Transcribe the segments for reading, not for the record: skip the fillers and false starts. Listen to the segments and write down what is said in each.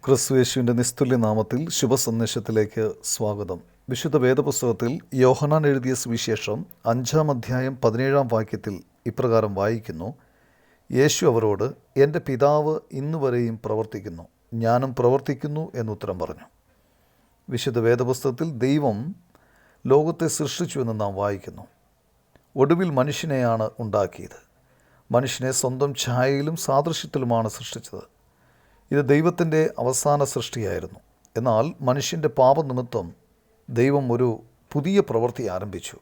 ക്രിസ്തുയേശുവിൻ്റെ നിസ്തുല്യ നാമത്തിൽ ശുഭസന്ദേശത്തിലേക്ക് സ്വാഗതം. വിശുദ്ധ വേദപുസ്തകത്തിൽ യോഹന്നാൻ എഴുതിയ സുവിശേഷം 5-ാം അധ്യായം 17-ാം വാക്യത്തിൽ ഇപ്രകാരം വായിക്കുന്നു: യേശു അവരോട്, എൻ്റെ പിതാവ് ഇന്നുവരെയും പ്രവർത്തിക്കുന്നു, ഞാനും പ്രവർത്തിക്കുന്നു എന്നുത്തരം പറഞ്ഞു. വിശുദ്ധ വേദപുസ്തകത്തിൽ ദൈവം ലോകത്തെ സൃഷ്ടിച്ചു എന്ന് നാം വായിക്കുന്നു. ഒടുവിൽ മനുഷ്യനെയാണ് ഉണ്ടാക്കിയത്. മനുഷ്യനെ സ്വന്തം ഛായയിലും സാദൃശ്യത്തിലുമാണ് സൃഷ്ടിച്ചത്. ഇത് ദൈവത്തിൻ്റെ അവസാന സൃഷ്ടിയായിരുന്നു. എന്നാൽ മനുഷ്യൻ്റെ പാപനിമിത്തം ദൈവം ഒരു പുതിയ പ്രവൃത്തി ആരംഭിച്ചു.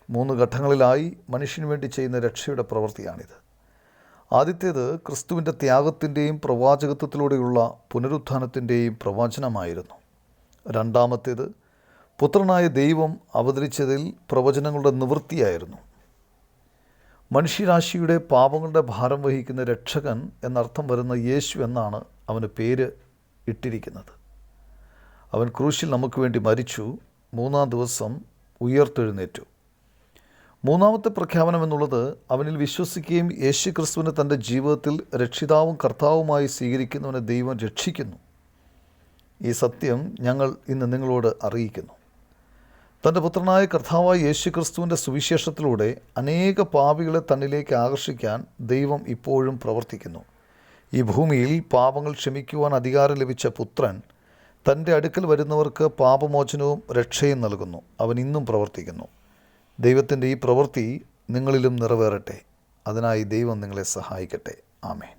3 ഘട്ടങ്ങളിലായി മനുഷ്യന് വേണ്ടി ചെയ്യുന്ന രക്ഷയുടെ പ്രവൃത്തിയാണിത്. ആദ്യത്തേത് ക്രിസ്തുവിൻ്റെ ത്യാഗത്തിൻ്റെയും പ്രവാചകത്വത്തിലൂടെയുള്ള പുനരുത്ഥാനത്തിൻ്റെയും പ്രവചനമായിരുന്നു. രണ്ടാമത്തേത് പുത്രനായ ദൈവം അവതരിച്ചതിൽ പ്രവചനങ്ങളുടെ നിവൃത്തിയായിരുന്നു. മനുഷ്യരാശിയുടെ പാപങ്ങളുടെ ഭാരം വഹിക്കുന്ന രക്ഷകൻ എന്നർത്ഥം വരുന്ന യേശു എന്നാണ് അവന് പേര് ഇട്ടിരിക്കുന്നത്. അവൻ ക്രൂശിൽ നമുക്ക് വേണ്ടി മരിച്ചു, 3-ാം ദിവസം ഉയർത്തെഴുന്നേറ്റു. മൂന്നാമത്തെ പ്രഖ്യാപനം എന്നുള്ളത് അവനിൽ വിശ്വസിക്കുകയും യേശു ക്രിസ്തുവിനെ തൻ്റെ ജീവിതത്തിൽ രക്ഷിതാവും കർത്താവുമായി സ്വീകരിക്കുന്നവനെ ദൈവം രക്ഷിക്കുന്നു. ഈ സത്യം ഞങ്ങൾ ഇന്ന് നിങ്ങളോട് അറിയിക്കുന്നു. തൻ്റെ പുത്രനായ കർത്താവായ യേശു ക്രിസ്തുവിൻ്റെ സുവിശേഷത്തിലൂടെ അനേക പാപികളെ തന്നിലേക്ക് ആകർഷിക്കാൻ ദൈവം ഇപ്പോഴും പ്രവർത്തിക്കുന്നു. ഈ ഭൂമിയിൽ പാപങ്ങൾ ക്ഷമിക്കുവാൻ അധികാരം ലഭിച്ച പുത്രൻ തൻ്റെ അടുക്കൽ വരുന്നവർക്ക് പാപമോചനവും രക്ഷയും നൽകുന്നു. അവൻ ഇന്നും പ്രവർത്തിക്കുന്നു. ദൈവത്തിൻ്റെ ഈ പ്രവൃത്തി നിങ്ങളിലും നിറവേറട്ടെ. അതിനായി ദൈവം നിങ്ങളെ സഹായിക്കട്ടെ. ആമേൻ.